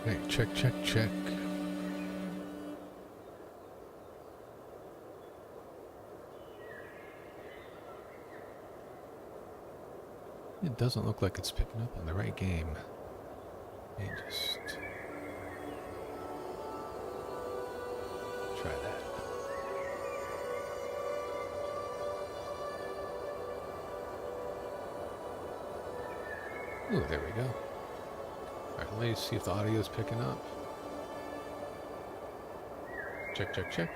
Okay, check, check, check. It doesn't look like it's picking up on the right game. Let me just try that. Ooh, there we go. Alright, let me see if the audio is picking up. Check, check, check.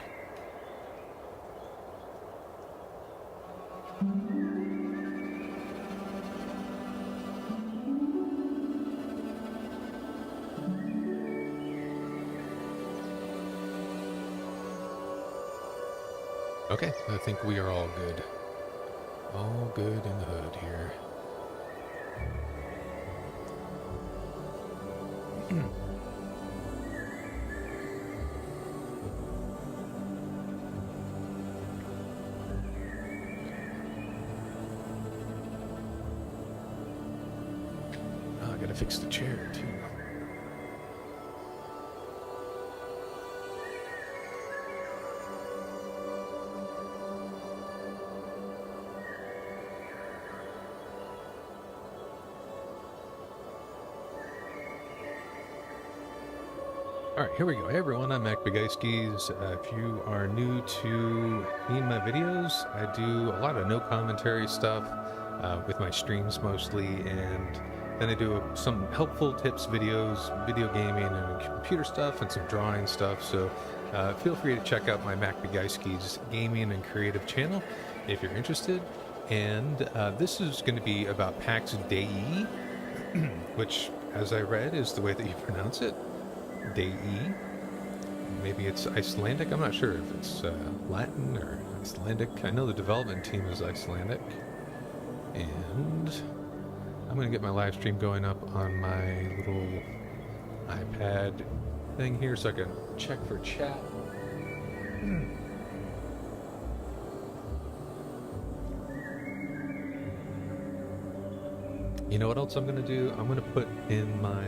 Okay, I think we are all good. All good in the hood here. Oh, I gotta fix the chair too. Alright, here we go. Hey everyone, I'm Macbigicekeys. If you are new to me and my videos, I do a lot of no commentary stuff with my streams mostly, and then I do some helpful tips videos, video gaming and computer stuff, and some drawing stuff. So feel free to check out my Macbigicekeys gaming and creative channel if you're interested. And this is going to be about Pax Dei, which, as I read, is the way that you pronounce it. Dei. Maybe it's Icelandic. I'm not sure if it's Latin or Icelandic. I know the development team is Icelandic. And I'm going to get my live stream going up on my little iPad thing here so I can check for chat. You know what else I'm going to do? I'm going to put in my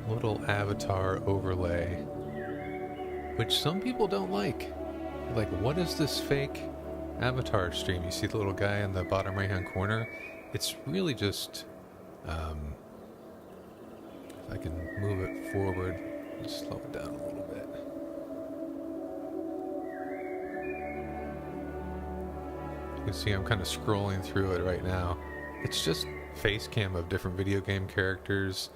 little avatar overlay, which some people don't like. Like, what is this fake avatar stream? You see the little guy in the bottom right hand corner? It's really just if I can move it forward, just slow it down a little bit. You can see I'm kind of scrolling through it right now. It's just face cam of different video game characters,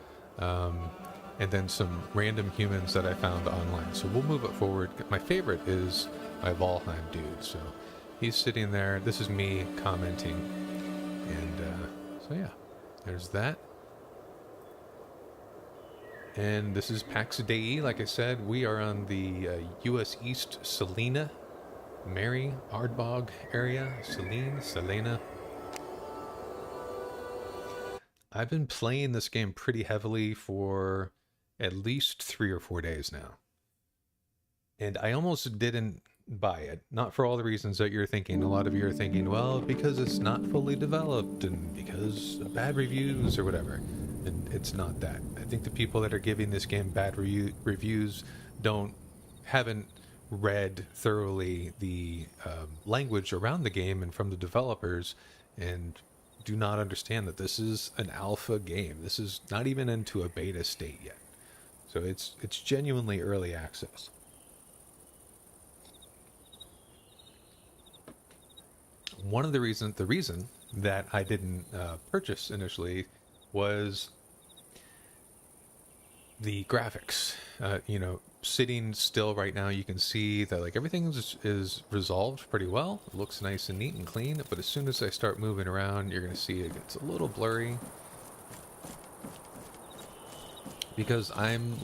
and then some random humans that I found online. So we'll move it forward. My favorite is my Valheim dude. So he's sitting there. This is me commenting. And so yeah, there's that. And this is Pax Dei. Like I said, we are on the U.S. East Salina, Mary, Ardbog area. Salina. I've been playing this game pretty heavily for at least 3 or 4 days now. And I almost didn't buy it. Not for all the reasons that you're thinking. A lot of you are thinking, well, because it's not fully developed and because of bad reviews or whatever. And it's not that. I think the people that are giving this game bad reviews haven't read thoroughly the language around the game and from the developers, and do not understand that this is an alpha game. This is not even into a beta state yet. So it's genuinely early access. The reason that I didn't purchase initially was the graphics. Sitting still right now, you can see that like everything is resolved pretty well. It looks nice and neat and clean, but as soon as I start moving around, you're going to see it gets a little blurry. Because I'm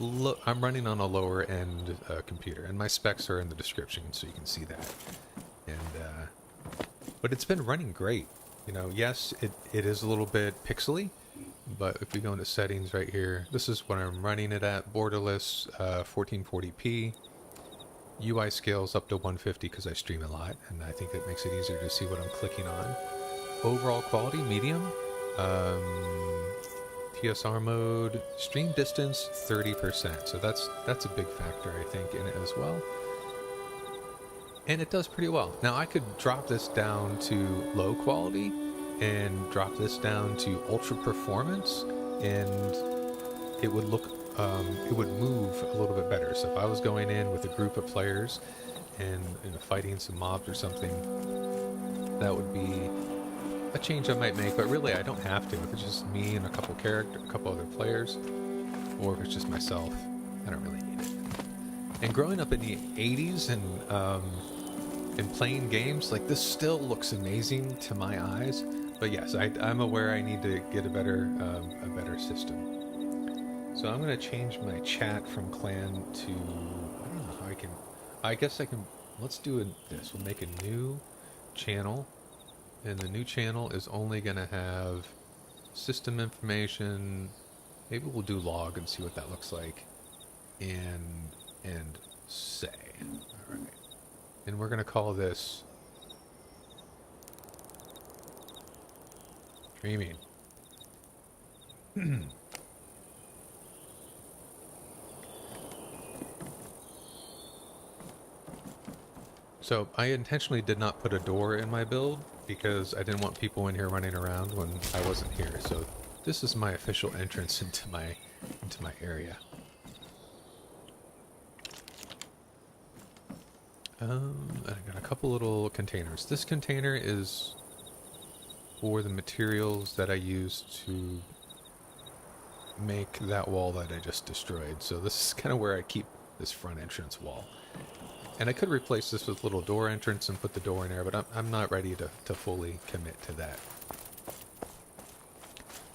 running on a lower end computer, and my specs are in the description, so you can see that. And but it's been running great. Yes, it is a little bit pixely, but if we go into settings right here, this is what I'm running it at: borderless, 1440p. UI scales up to 150 because I stream a lot, and I think it makes it easier to see what I'm clicking on. Overall quality, medium. PSR mode, stream distance 30%. So that's a big factor, I think, in it as well. And it does pretty well. Now I could drop this down to low quality and drop this down to ultra performance, and it would look, it would move a little bit better. So if I was going in with a group of players and fighting some mobs or something, that would be a change I might make. But really, I don't have to. If it's just me and a couple other players, or if it's just myself, I don't really need it. And growing up in the 80s and playing games, like, this still looks amazing to my eyes. But yes, I'm aware I need to get a better system. So I'm going to change my chat from clan to, I don't know how I can, I guess I can, let's do this. We'll make a new channel, and the new channel is only going to have system information. Maybe we'll do log and see what that looks like, and say. All right. And we're going to call this streaming. So I intentionally did not put a door in my build because I didn't want people in here running around when I wasn't here. So this is my official entrance into my area. I got a couple little containers. This container is for the materials that I used to make that wall that I just destroyed. So this is kind of where I keep this front entrance wall. And I could replace this with a little door entrance and put the door in there, but I'm not ready to fully commit to that.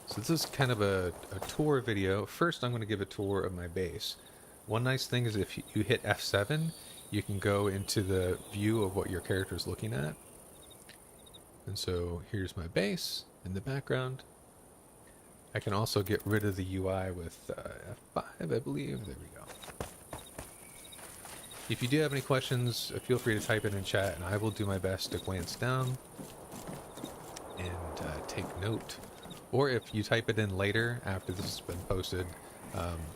So this is kind of a tour video. First, I'm going to give a tour of my base. One nice thing is if you hit F7, you can go into the view of what your character is looking at. And so here's my base in the background. I can also get rid of the UI with F5, I believe. There we go. If you do have any questions, feel free to type it in chat, and I will do my best to glance down and take note. Or if you type it in later after this has been posted,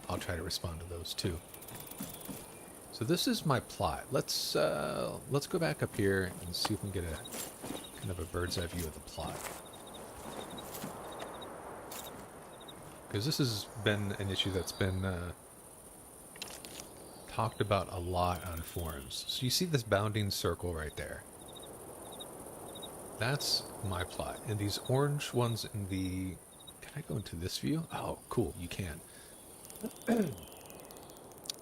I'll try to respond to those too. So this is my plot. Let's go back up here and see if we can get a kind of a bird's eye view of the plot. Because this has been an issue that's been talked about a lot on forums. So you see this bounding circle right there. That's my plot. And these orange ones in the... Can I go into this view? Oh, cool, you can.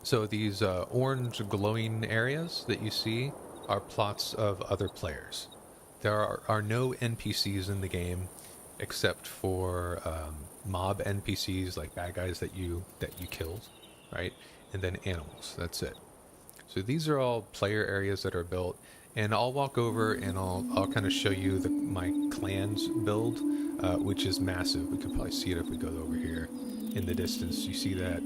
So these orange glowing areas that you see are plots of other players. There are no NPCs in the game except for mob NPCs, like bad guys that you killed, right? And then animals. That's it. So these are all player areas that are built, and I'll walk over and I'll kind of show you my clan's build, which is massive. We could probably see it if we go over here in the distance. You see that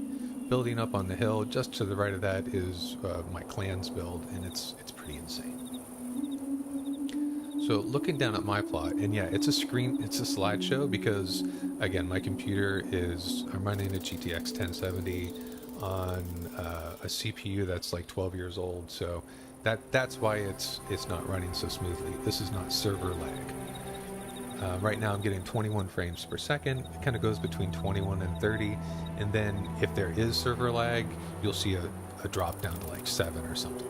building up on the hill. Just to the right of that is my clan's build, and it's pretty insane. So looking down at my plot, and yeah, it's a slideshow because, again, my computer I'm running a GTX 1070 on a CPU that's like 12 years old, so that's why it's not running so smoothly. This is not server lag. Right now I'm getting 21 frames per second. It kind of goes between 21 and 30, and then if there is server lag, you'll see a drop down to like 7 or something.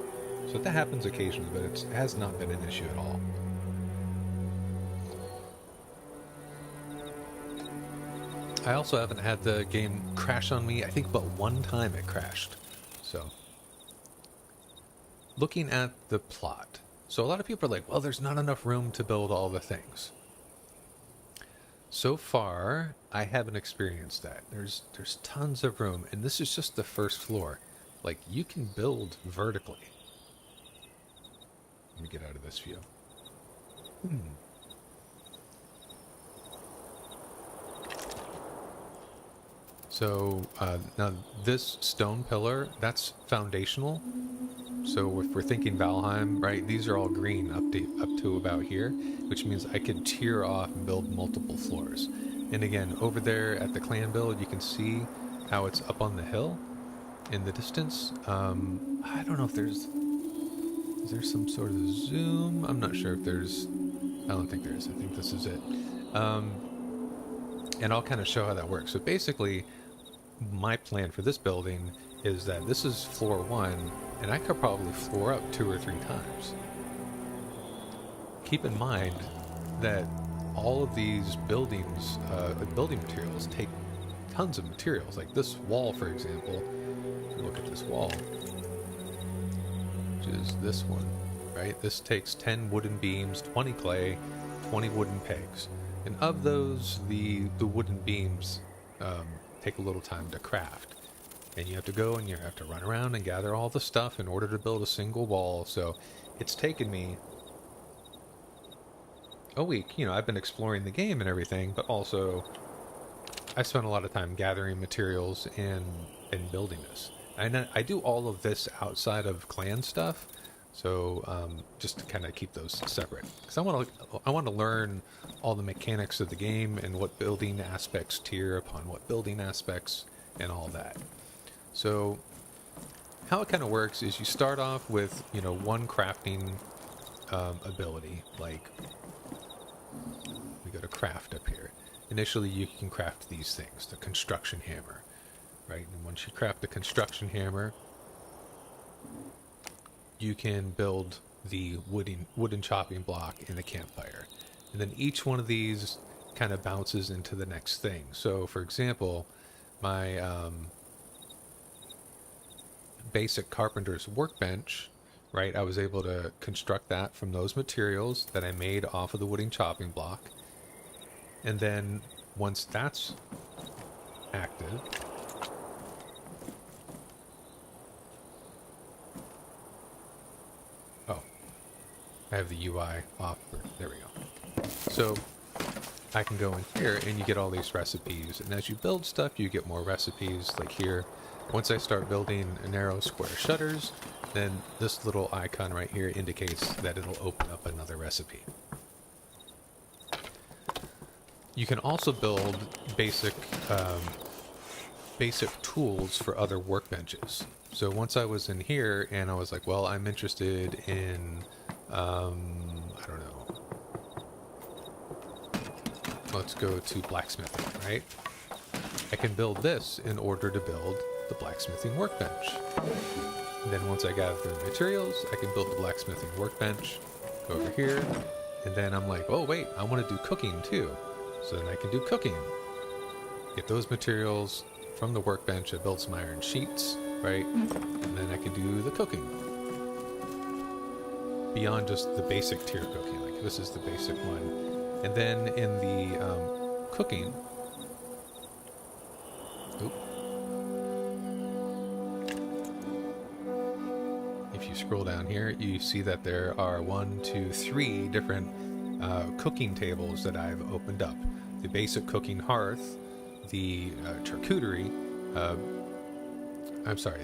So that happens occasionally, but it has not been an issue at all. I also haven't had the game crash on me. I think but one time it crashed. So, looking at the plot. So a lot of people are like, well, there's not enough room to build all the things. So far, I haven't experienced that. There's tons of room, and this is just the first floor. Like, you can build vertically. Let me get out of this view. So now this stone pillar, that's foundational. So if we're thinking Valheim, right, these are all green up to about here, which means I could tier off and build multiple floors. And again, over there at the clan build, you can see how it's up on the hill in the distance. I don't know if is there some sort of zoom? I'm not sure if there's, I don't think there is. I think this is it. And I'll kind of show how that works. So basically, my plan for this building is that this is floor 1, and I could probably floor up 2 or 3 times. Keep in mind that all of these buildings, building materials, take tons of materials. Like this wall, for example. Look at this wall, which is this one, right? This takes 10 wooden beams, 20 clay, 20 wooden pegs. And of those, the wooden beams take a little time to craft. And you have to go and you have to run around and gather all the stuff in order to build a single wall. So it's taken me a week. You know, I've been exploring the game and everything, but also I spent a lot of time gathering materials and building this. And I do all of this outside of clan stuff, so just to kind of keep those separate. Because I want to learn all the mechanics of the game and what building aspects tier upon what building aspects and all that. So how it kind of works is you start off with, you know, one crafting ability. Like we go to craft up here. Initially, you can craft these things, the construction hammer, right? And once you craft the construction hammer, you can build the wooden chopping block in the campfire. And then each one of these kind of bounces into the next thing. So, for example, my basic carpenter's workbench, right? I was able to construct that from those materials that I made off of the wooden chopping block. And then once that's active, oh, I have the UI off. There we go. So I can go in here and you get all these recipes. And as you build stuff, you get more recipes. Like here, once I start building narrow square shutters, then this little icon right here indicates that it'll open up another recipe. You can also build basic tools for other workbenches. So once I was in here and I was like, well, I'm interested in, I don't know, let's go to blacksmithing, right? I can build this in order to build the blacksmithing workbench. And then once I gather the materials, I can build the blacksmithing workbench, go over here, and then I'm like, oh wait, I want to do cooking too. So then I can do cooking. Get those materials from the workbench, I build some iron sheets, right? And then I can do the cooking. Beyond just the basic tier cooking, like this is the basic one. And then in the cooking, if you scroll down here, you see that there are 1, 2, 3 different cooking tables that I've opened up. The basic cooking hearth, the charcuterie,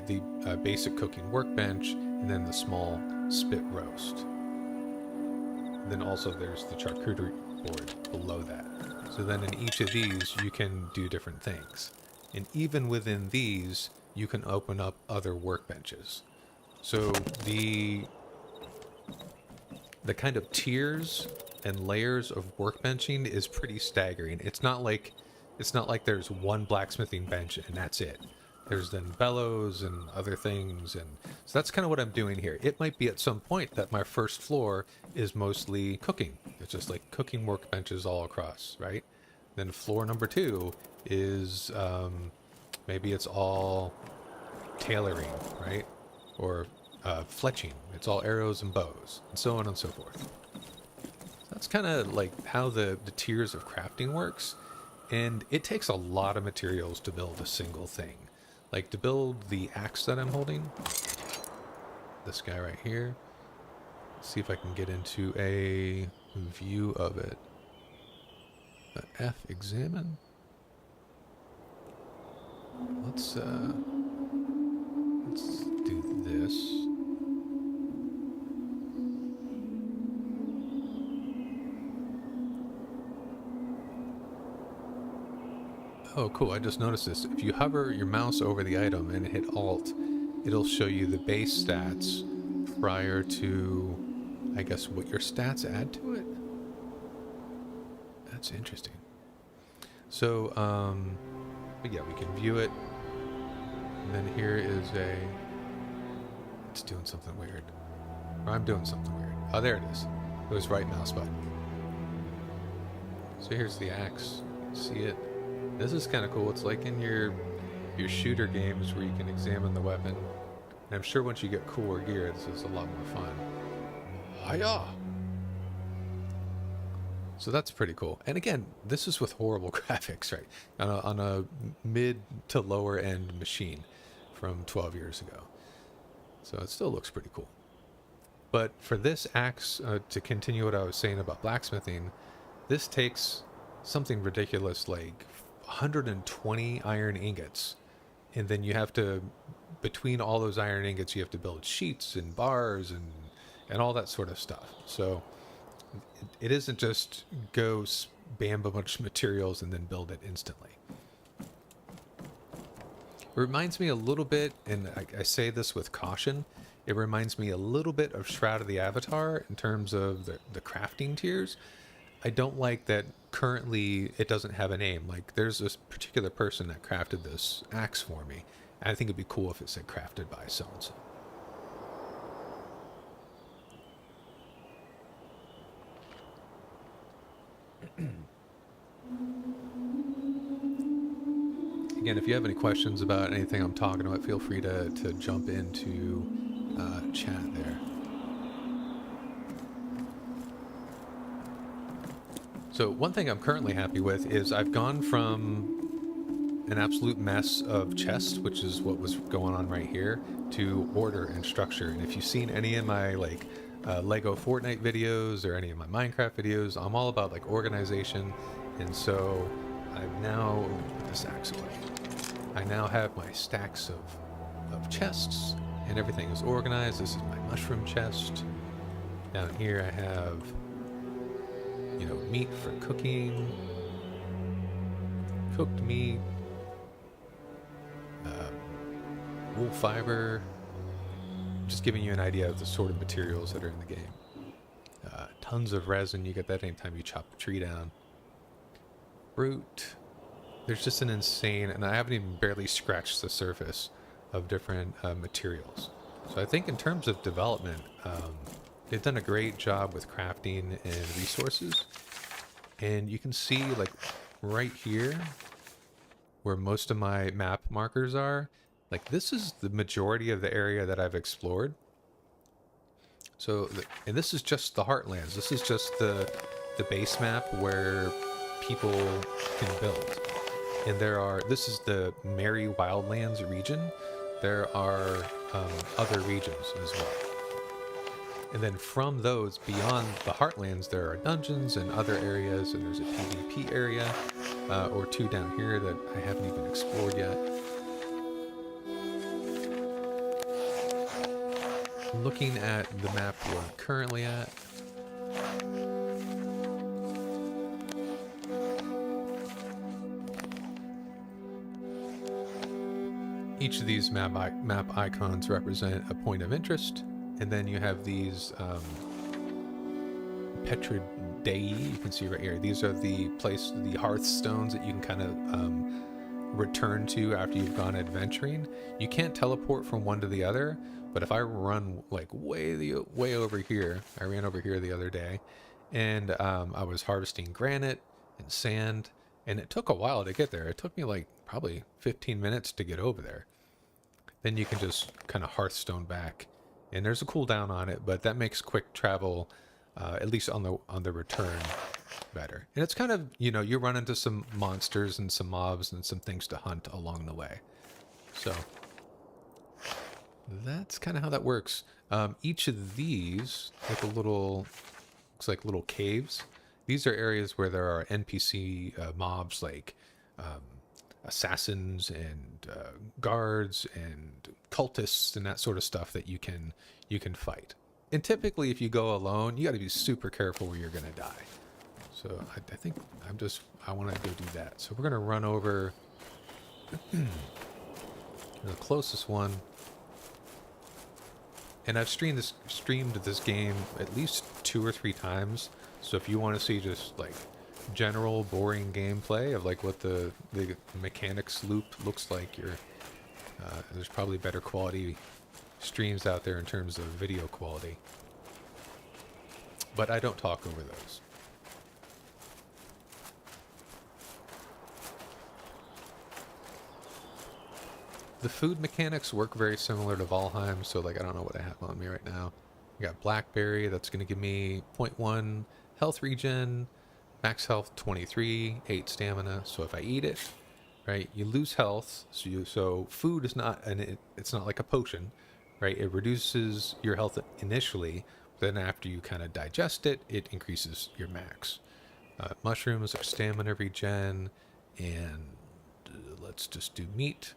the basic cooking workbench, and then the small spit roast. And then also there's the charcuterie board below that. So then in each of these, you can do different things. And even within these, you can open up other workbenches. So the kind of tiers and layers of workbenching is pretty staggering. It's not like there's one blacksmithing bench and that's it. There's then bellows and other things, and so that's kind of what I'm doing here. It might be at some point that my first floor is mostly cooking. It's just like cooking workbenches all across, right? Then floor number 2 is maybe it's all tailoring, right? Or fletching. It's all arrows and bows, and so on and so forth. That's kind of like how the tiers of crafting works, and it takes a lot of materials to build a single thing. Like to build the axe that I'm holding, this guy right here. Let's see if I can get into a view of it. F examine. Let's do this. Oh, cool. I just noticed this. If you hover your mouse over the item and hit Alt, it'll show you the base stats prior to, I guess, what your stats add to it. That's interesting. So, but yeah, we can view it. And then here is it's doing something weird. Or I'm doing something weird. Oh, there it is. It was right mouse button. So here's the axe. You can see it. This is kind of cool. It's like in your shooter games where you can examine the weapon. And I'm sure once you get cooler gear, this is a lot more fun. Hiya! So that's pretty cool. And again, this is with horrible graphics, right? On a mid to lower end machine from 12 years ago. So it still looks pretty cool. But for this axe, to continue what I was saying about blacksmithing, this takes something ridiculous like 120 iron ingots. And then you have to, between all those iron ingots, you have to build sheets and bars and all that sort of stuff. So it isn't just go spam a bunch of materials and then build it instantly. It reminds me a little bit, and I say this with caution, it reminds me a little bit of Shroud of the Avatar in terms of the crafting tiers. I don't like that currently it doesn't have a name. Like, there's this particular person that crafted this axe for me. And I think it'd be cool if it said crafted by so-and-so. Again, if you have any questions about anything I'm talking about, feel free to jump into chat there. So one thing I'm currently happy with is I've gone from an absolute mess of chests, which is what was going on right here, to order and structure. And if you've seen any of my like Lego Fortnite videos or any of my Minecraft videos, I'm all about like organization. And so I've now put this axe away. I now have my stacks of chests and everything is organized. This is my mushroom chest. Down here I have, you know, meat for cooking, cooked meat, wool fiber, just giving you an idea of the sort of materials that are in the game. Tons of resin, you get that anytime you chop a tree down. Fruit. There's just an insane, and I haven't even barely scratched the surface of different materials. So I think in terms of development, they've done a great job with crafting and resources. And you can see like right here where most of my map markers are, like this is the majority of the area that I've explored. So, and this is just the Heartlands. This is just the base map where people can build. And this is the Merry Wildlands region. There are other regions as well. And then from those, beyond the Heartlands, there are dungeons and other areas, and there's a PvP area, or two down here that I haven't even explored yet. Looking at the map we're currently at, each of these map icons represent a point of interest, and then you have these Pax Dei, you can see right here. These are the hearthstones that you can kind of return to after you've gone adventuring. You can't teleport from one to the other, but if I run like way over here, I ran over here the other day, and I was harvesting granite and sand, and it took a while to get there. It took me like probably 15 minutes to get over there. Then you can just kind of hearthstone back, and there's a cooldown on it, but that makes quick travel, at least on the return, better. And it's kind of, you know, you run into some monsters and some mobs and some things to hunt along the way. So that's kind of how that works. Each of these, like looks like little caves. These are areas where there are NPC mobs like assassins and guards and cultists and that sort of stuff that you can fight. And typically, if you go alone, you got to be super careful where you're going to die. So I think I want to go do that. So we're going to run over The closest one, and I've streamed this game at least 2 or 3 times. So if you want to see just like general boring gameplay of like what the mechanics loop looks like, there's probably better quality streams out there in terms of video quality. But I don't talk over those. The food mechanics work very similar to Valheim, so like I don't know what I have on me right now. I got blackberry, that's going to give me 0.1 health regen, max health 23, 8 stamina. So if I eat it, right, you lose health. So food is not it's not like a potion, right? It reduces your health initially, then after you kind of digest it, it increases your max. Mushrooms are stamina regen, and let's just do meat.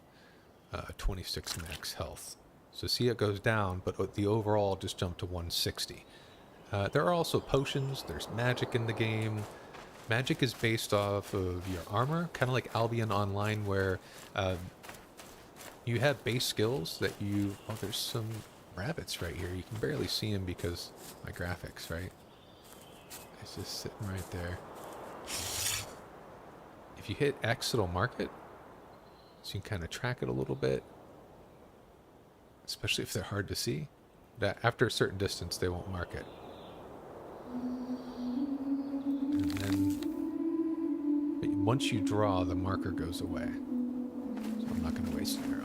26 max health. So see, it goes down, but the overall just jumped to 160. There are also potions. There's magic in the game. Magic is based off of your armor, kind of like Albion Online, where you have base skills that you... Oh, there's some rabbits right here. You can barely see them because my graphics, right? It's just sitting right there. If you hit X, it'll mark it. So you can kind of track it a little bit, especially if they're hard to see. After a certain distance, they won't mark it. And then once you draw, the marker goes away. So I'm not going to waste an arrow.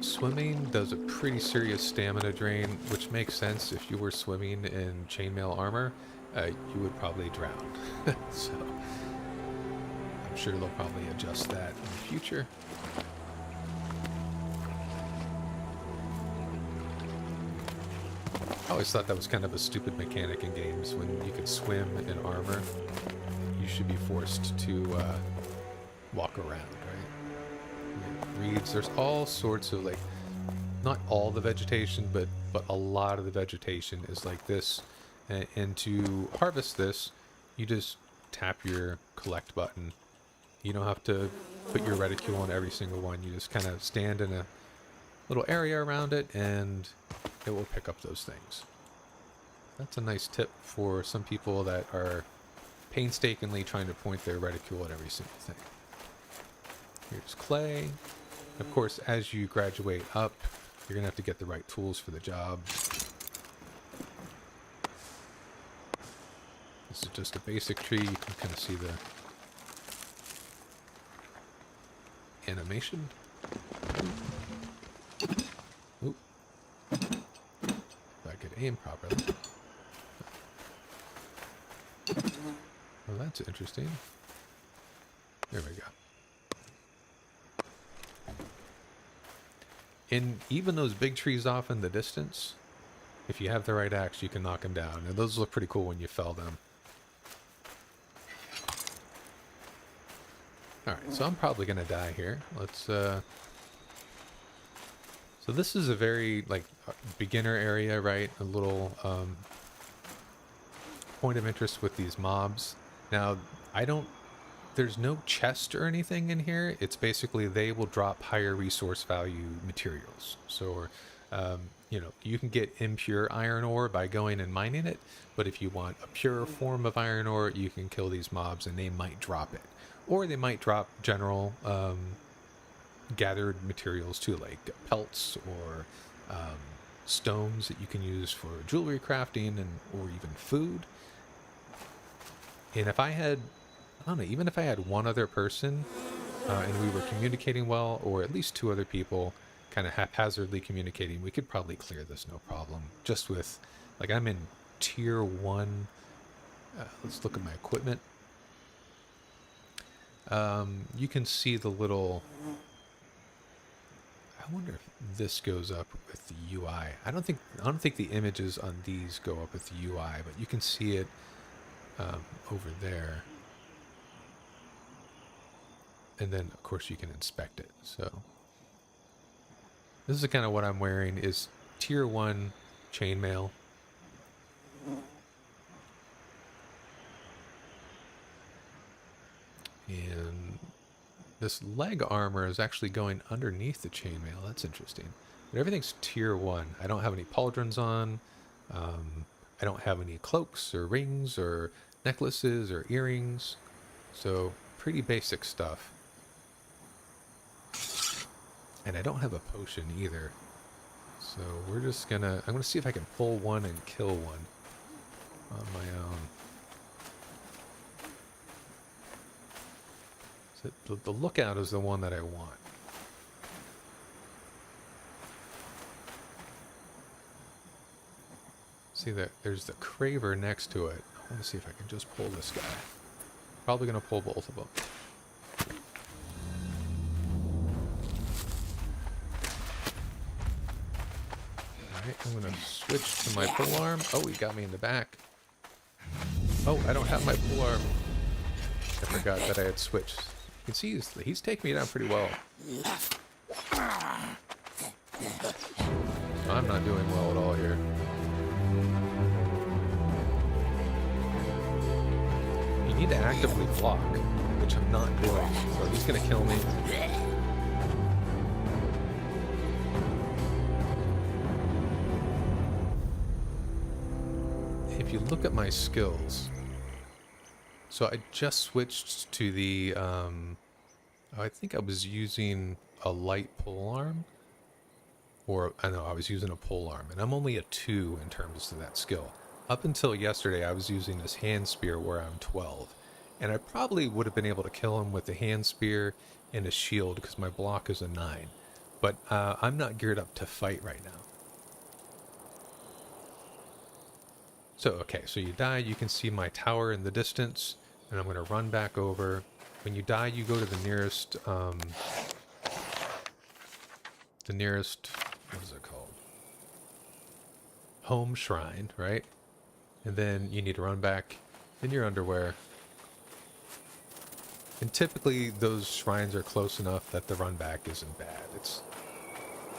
Swimming does a pretty serious stamina drain, which makes sense. If you were swimming in chainmail armor, you would probably drown. So I'm sure they'll probably adjust that in the future. I always thought that was kind of a stupid mechanic in games. When you could swim in armor, you should be forced to walk around, right? Reeds, there's all sorts of, like, not all the vegetation, but a lot of the vegetation is like this. And to harvest this, you just tap your collect button. You don't have to put your reticule on every single one. You just kind of stand in a little area around it, and it will pick up those things. That's a nice tip for some people that are painstakingly trying to point their reticule at every single thing. Here's clay. Of course, as you graduate up, you're going to have to get the right tools for the job. This is just a basic tree. You can kind of see the animation. Oop. If I could aim properly. Well, that's interesting. There we go. And even those big trees off in the distance, if you have the right axe, you can knock them down. And those look pretty cool when you fell them. Alright, so I'm probably going to die here. Let's, So this is a very, like, beginner area, right? A little, point of interest with these mobs. Now, there's no chest or anything in here. It's basically they will drop higher resource value materials. So, you know, you can get impure iron ore by going and mining it, but if you want a pure form of iron ore, you can kill these mobs and they might drop it. Or they might drop general gathered materials too, like pelts or stones that you can use for jewelry crafting or even food. And if I had, I don't know, even if I had one other person and we were communicating well, or at least 2 other people kind of haphazardly communicating, we could probably clear this no problem. Just with, like, I'm in tier 1. Let's look at my equipment. You can see the little... I wonder if this goes up with the UI. I don't think the images on these go up with the UI, but you can see it over there. And then, of course, you can inspect it. So This is kind of what I'm wearing is tier 1 chainmail. And this leg armor is actually going underneath the chainmail. That's interesting. But everything's tier 1. I don't have any pauldrons on. I don't have any cloaks or rings or necklaces or earrings. So pretty basic stuff. And I don't have a potion either. So we're just gonna... I'm gonna see if I can pull one and kill one on my own. So the lookout is the one that I want. See that there's the Craver next to it. I want to see if I can just pull this guy. Probably gonna pull both of them. Alright, I'm gonna switch to my polearm. Oh, he got me in the back. Oh, I don't have my polearm. I forgot that I had switched. You can see he's taking me down pretty well. I'm not doing well at all here. You need to actively block, which I'm not doing. So he's gonna kill me. If you look at my skills, so I just switched to the, I think I was using a light polearm, or I know I was using a polearm, and I'm only a 2 in terms of that skill. Up until yesterday, I was using this hand spear where I'm 12, and I probably would have been able to kill him with the hand spear and a shield because my block is a 9, but I'm not geared up to fight right now. So, okay, so you die, you can see my tower in the distance, and I'm going to run back over. When you die, you go to the nearest, what is it called? Home shrine, right? And then you need to run back in your underwear. And typically, those shrines are close enough that the run back isn't bad. It's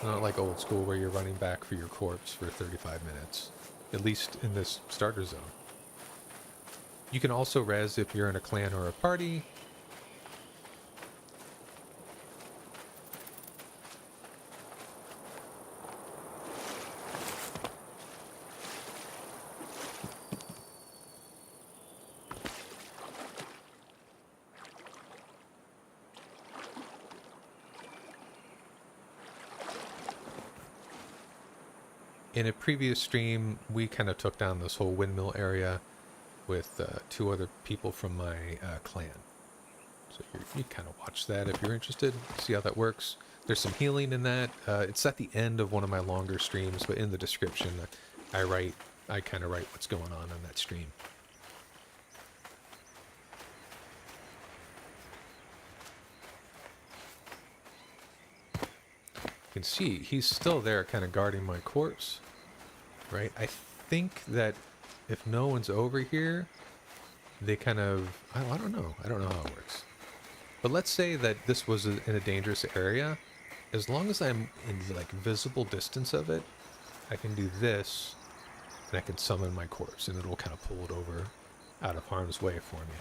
not like old school where you're running back for your corpse for 35 minutes. At least in this starter zone. You can also res if you're in a clan or a party. In a previous stream, we kind of took down this whole windmill area with 2 other people from my clan. So you kind of watch that if you're interested, see how that works. There's some healing in that. It's at the end of one of my longer streams, but in the description, I kind of write what's going on that stream. You can see he's still there kind of guarding my corpse, right? I think that if no one's over here, they kind of, I don't know how it works. But let's say that this was in a dangerous area. As long as I'm in like visible distance of it, I can do this and I can summon my corpse and it'll kind of pull it over out of harm's way for me.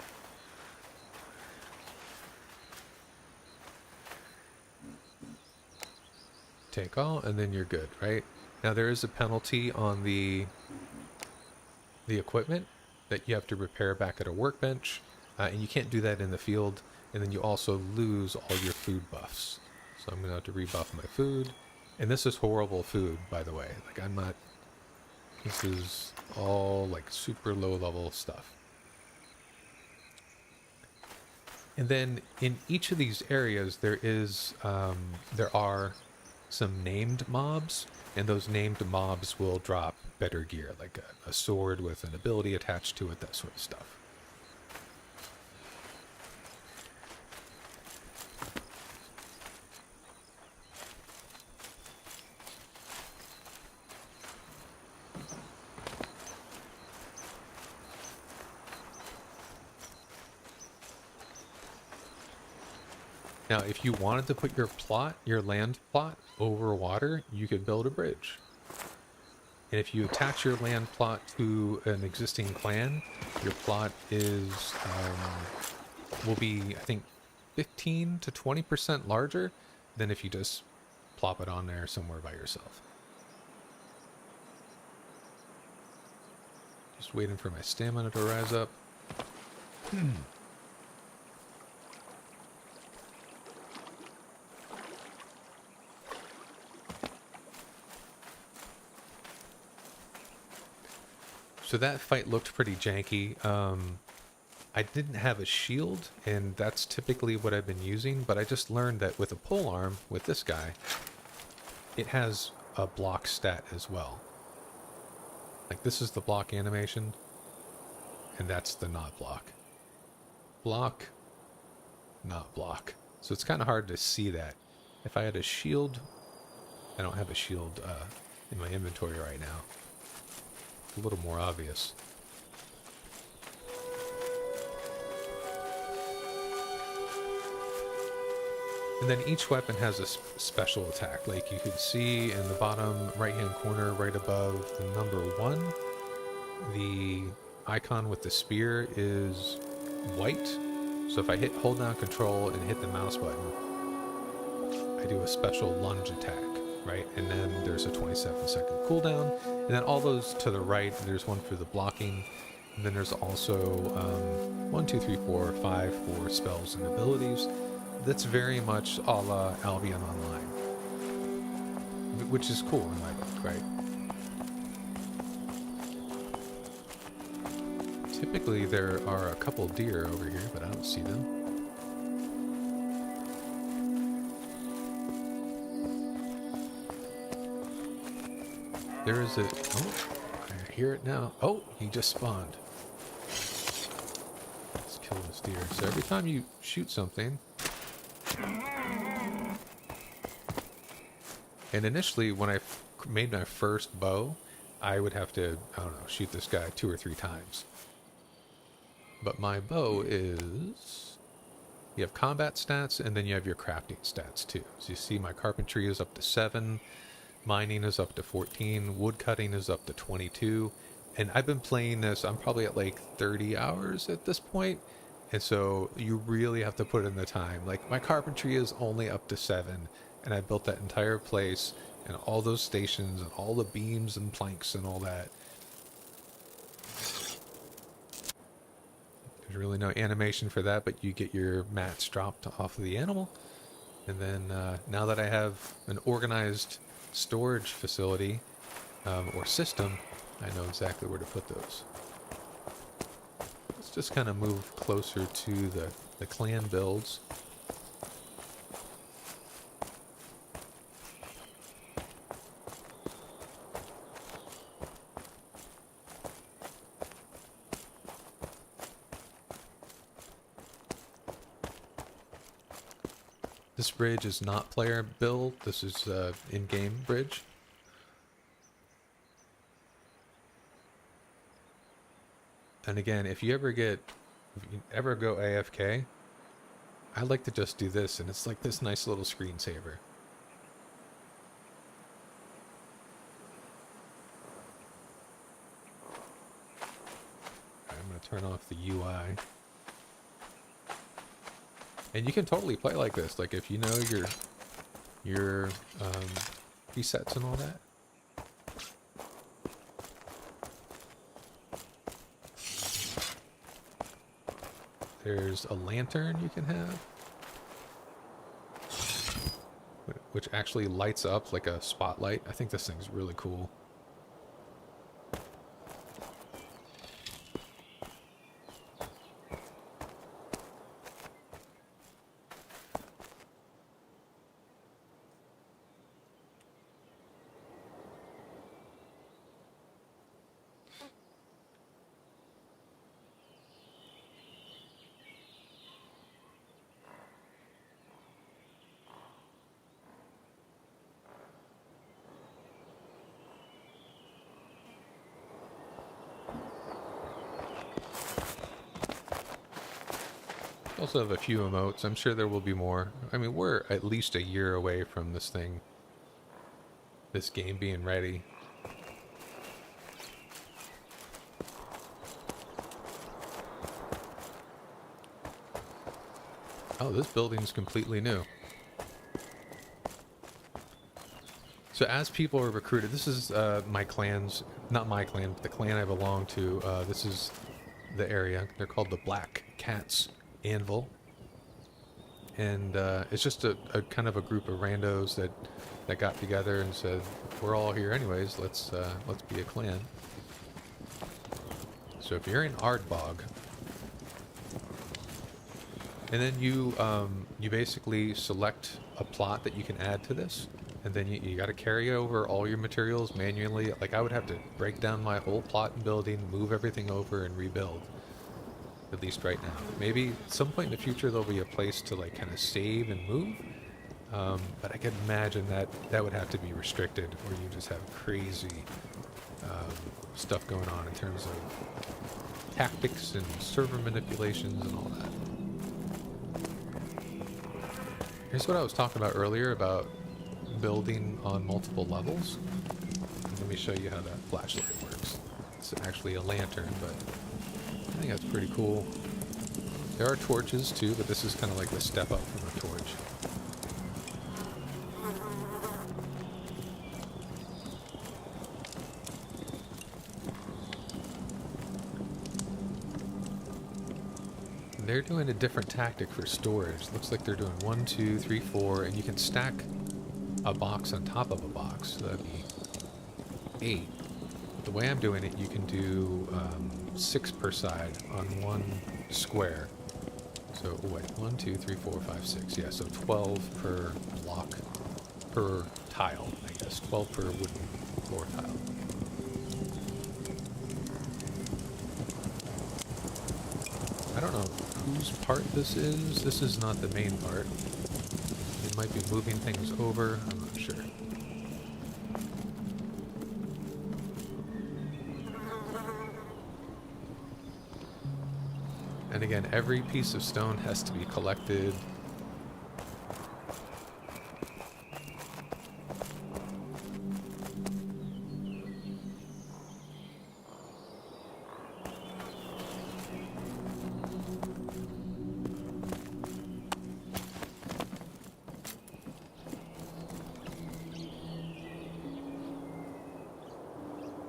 Take all, and then you're good, right? Now there is a penalty on the equipment that you have to repair back at a workbench, and you can't do that in the field, and then you also lose all your food buffs. So I'm gonna have to rebuff my food, and this is horrible food, by the way. Like this is all like super low level stuff. And then in each of these areas there are some named mobs, and those named mobs will drop better gear, like a sword with an ability attached to it, that sort of stuff. Now, if you wanted to put your land plot over water, you could build a bridge. And if you attach your land plot to an existing clan, your plot will be, I think, 15 to 20% larger than if you just plop it on there somewhere by yourself. Just waiting for my stamina to rise up. So that fight looked pretty janky. I didn't have a shield, and that's typically what I've been using, but I just learned that with a polearm, with this guy, it has a block stat as well. Like, this is the block animation, and that's the not block. Block, not block. So it's kind of hard to see that. If I had a shield, I don't have a shield in my inventory right now. It's a little more obvious. And then each weapon has a special attack. Like you could see in the bottom right-hand corner, right above the number 1, the icon with the spear is white. So if I hold down control and hit the mouse button, I do a special lunge attack, right? And then there's a 27-second cooldown. And then all those to the right, there's one for the blocking. And then there's also 1, 2, 3, 4, 5 for spells and abilities. That's very much a la Albion Online, which is cool in my book, right? Typically there are a couple deer over here, but I don't see them. There is a... Oh, I hear it now. Oh, he just spawned. Let's kill this deer. So every time you shoot something... And initially, when I made my first bow, I would have to, I don't know, shoot this guy 2 or 3 times. But my bow is... You have combat stats, and then you have your crafting stats, too. So you see my carpentry is up to 7, mining is up to 14, woodcutting is up to 22. And I've been playing this, I'm probably at like 30 hours at this point. And so you really have to put in the time. Like, my carpentry is only up to 7, and I built that entire place, and all those stations, and all the beams and planks and all that. There's really no animation for that, but you get your mats dropped off of the animal. And then now that I have an organized storage facility or system, I know exactly where to put those. Let's just kind of move closer to the clan builds. This bridge is not player build. This is in-game bridge. And again, if you ever go AFK, I like to just do this, and it's like this nice little screensaver. I'm going to turn off the UI. And you can totally play like this, like if you know your presets and all that. There's a lantern you can have, which actually lights up like a spotlight. I think this thing's really cool. Also have a few emotes. I'm sure there will be more. I mean, we're at least a year away from this game being ready. Oh, this building's completely new. So as people are recruited, this is my clan's, not my clan, but the clan I belong to. This is the area. They're called the Black Cats Anvil. And it's just a kind of a group of randos that got together and said, we're all here anyways, let's be a clan. So if you're in Ardbog, and then you basically select a plot that you can add to this, and then you got to carry over all your materials manually. Like, I would have to break down my whole plot and building, move everything over, and rebuild. At least right now. Maybe at some point in the future there'll be a place to like kind of save and move. But I can imagine that would have to be restricted, or you just have crazy stuff going on in terms of tactics and server manipulations and all that. Here's what I was talking about earlier about building on multiple levels. Let me show you how that flashlight works. It's actually a lantern, but I think that's pretty cool. There are torches too, but this is kind of like the step up from a torch. They're doing a different tactic for storage. Looks like they're doing 1, 2, 3, 4, and you can stack a box on top of a box. So that'd be 8. The way I'm doing it, you can do 6 per side on one square. So, wait, 1, 2, 3, 4, 5, 6. Yeah, so 12 per block, per tile, I guess. 12 per wooden floor tile. I don't know whose part this is. This is not the main part. It might be moving things over. I'm not sure. And again, every piece of stone has to be collected.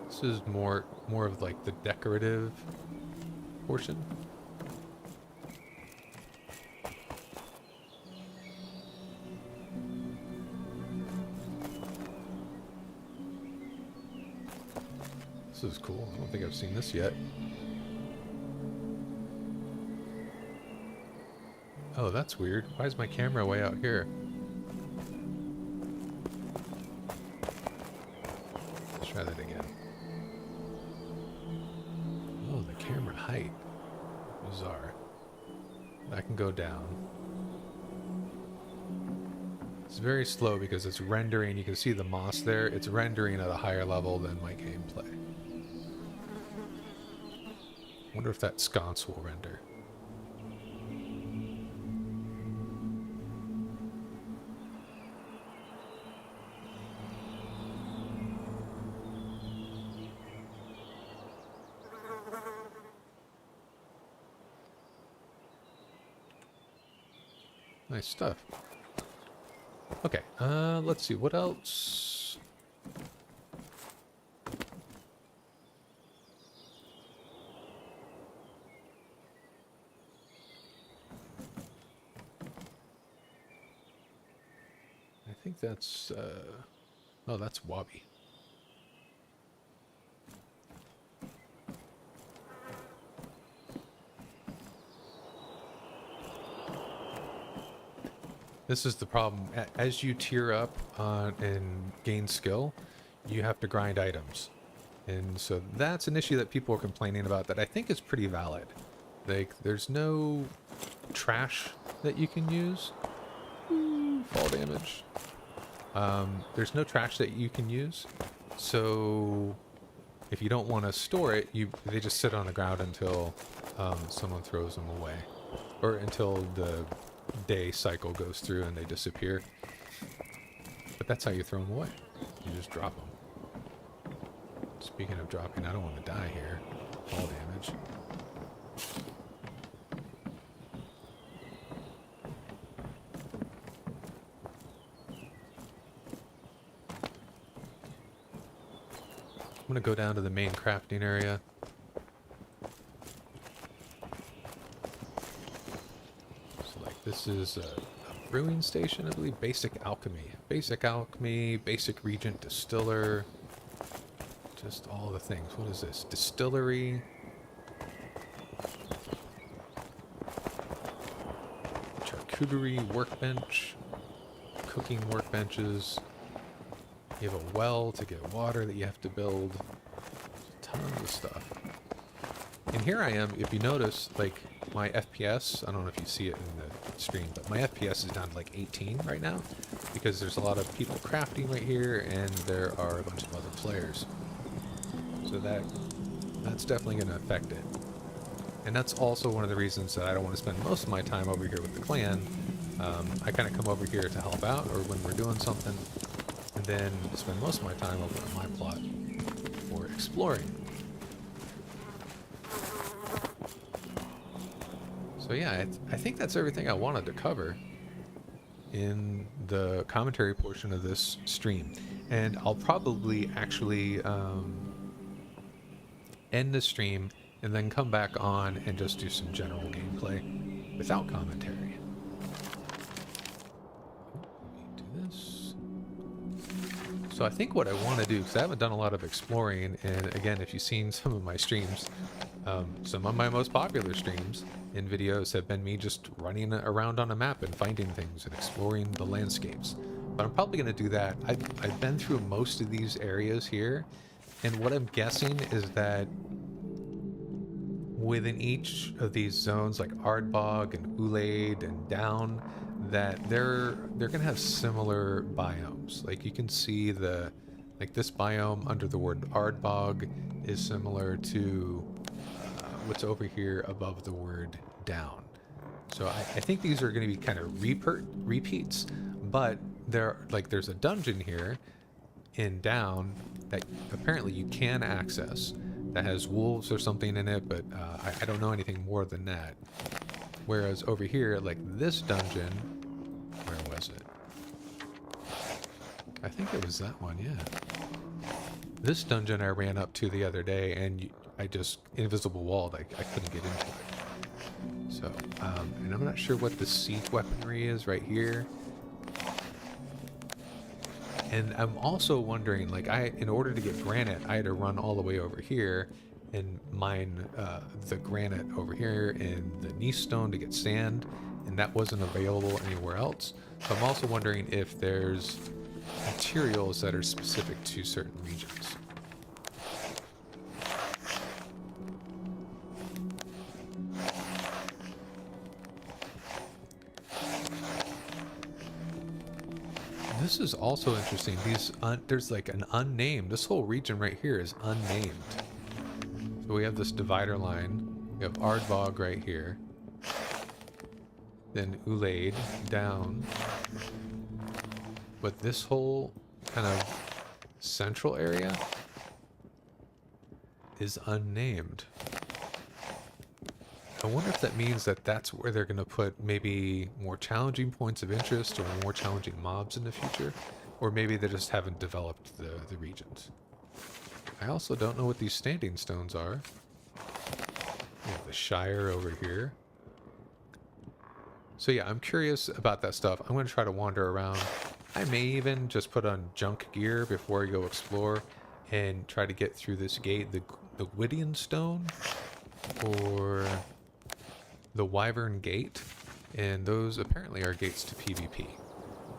This is more of like the decorative portion. This is cool. I don't think I've seen this yet. Oh, that's weird. Why is my camera way out here? Let's try that again. Oh, the camera height. Bizarre. I can go down. It's very slow because it's rendering. You can see the moss there. It's rendering at a higher level than my gameplay. Wonder if that sconce will render. Nice stuff. Okay, let's see, what else? I think that's, oh, that's Wabi. This is the problem. As you tier up and gain skill, you have to grind items. And so that's an issue that people are complaining about that I think is pretty valid. Like, there's no trash that you can use. Ooh, fall damage. There's no trash that you can use. So if you don't want to store it, they just sit on the ground until someone throws them away. or until the day cycle goes through and they disappear. But that's how you throw them away. You just drop them. Speaking of dropping, I don't want to die here. Fall damage. I'm going to go down to the main crafting area. So like this is a brewing station, I believe. Basic alchemy. Basic alchemy, basic regent distiller. Just all the things. What is this? Distillery. Charcuterie workbench. Cooking workbenches. You have a well to get water that you have to build. Tons of stuff. And here I am, if you notice, like, my FPS, I don't know if you see it in the stream, but my FPS is down to like 18 right now, because there's a lot of people crafting right here, and there are a bunch of other players. So that's definitely going to affect it. And that's also one of the reasons that I don't want to spend most of my time over here with the clan. I kind of come over here to help out, or when we're doing something, and then spend most of my time over on my plot for exploring. So yeah, I think that's everything I wanted to cover in the commentary portion of this stream. And I'll probably actually end the stream and then come back on and just do some general gameplay without commentary. So I think what I want to do, because I haven't done a lot of exploring, and again, if you've seen some of my streams, some of my most popular streams in videos have been me just running around on a map and finding things and exploring the landscapes. But I'm probably going to do that. I've been through most of these areas here, and what I'm guessing is that within each of these zones, like Ardbog and Ulaid and Down, that they're gonna have similar biomes. Like you can see like this biome under the word Ardbog is similar to what's over here above the word Down. So I think these are going to be kind of repeats, but there's a dungeon here in Down that apparently you can access that has wolves or something in it, but I don't know anything more than that. Whereas over here, like this dungeon, where was it? I think it was that one, yeah. This dungeon I ran up to the other day, and I just invisible walled. I couldn't get into it. So, and I'm not sure what the siege weaponry is right here. And I'm also wondering, like, in order to get granite, I had to run all the way over here and mine the granite over here and the gneiss stone to get sand, and that wasn't available anywhere else. So I'm also wondering if there's materials that are specific to certain regions. This is also interesting. There's like an unnamed. This whole region right here is unnamed. So we have this divider line. We have Ardbog right here. Then Ulaid down. But this whole kind of central area is unnamed. I wonder if that means that that's where they're going to put maybe more challenging points of interest or more challenging mobs in the future. Or maybe they just haven't developed the regions. I also don't know what these standing stones are. We have the Shire over here. So yeah, I'm curious about that stuff. I'm going to try to wander around. I may even just put on junk gear before I go explore and try to get through this gate, the Gwydion Stone, or the Wyvern Gate, and those apparently are gates to PvP,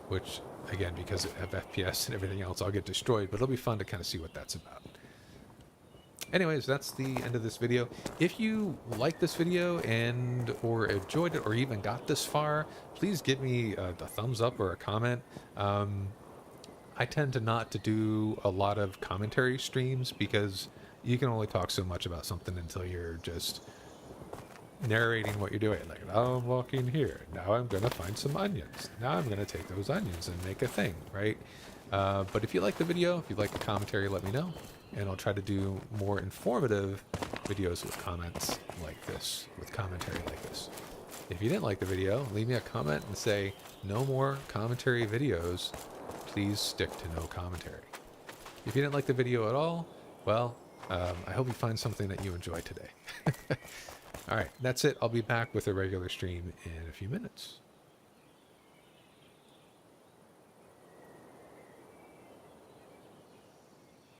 which, again, because of FPS and everything else, I'll get destroyed, but it'll be fun to kind of see what that's about. Anyways, that's the end of this video. If you like this video or enjoyed it or even got this far, please give me a thumbs up or a comment. I tend to not to do a lot of commentary streams because you can only talk so much about something until you're just narrating what you're doing. Like, now I'm walking here. Now I'm going to find some onions. Now I'm going to take those onions and make a thing, right? But if you like the video, if you like the commentary, let me know. And I'll try to do more informative videos with comments like this, with commentary like this. If you didn't like the video, leave me a comment and say, no more commentary videos. Please stick to no commentary. If you didn't like the video at all, well, I hope you find something that you enjoy today. All right, that's it. I'll be back with a regular stream in a few minutes.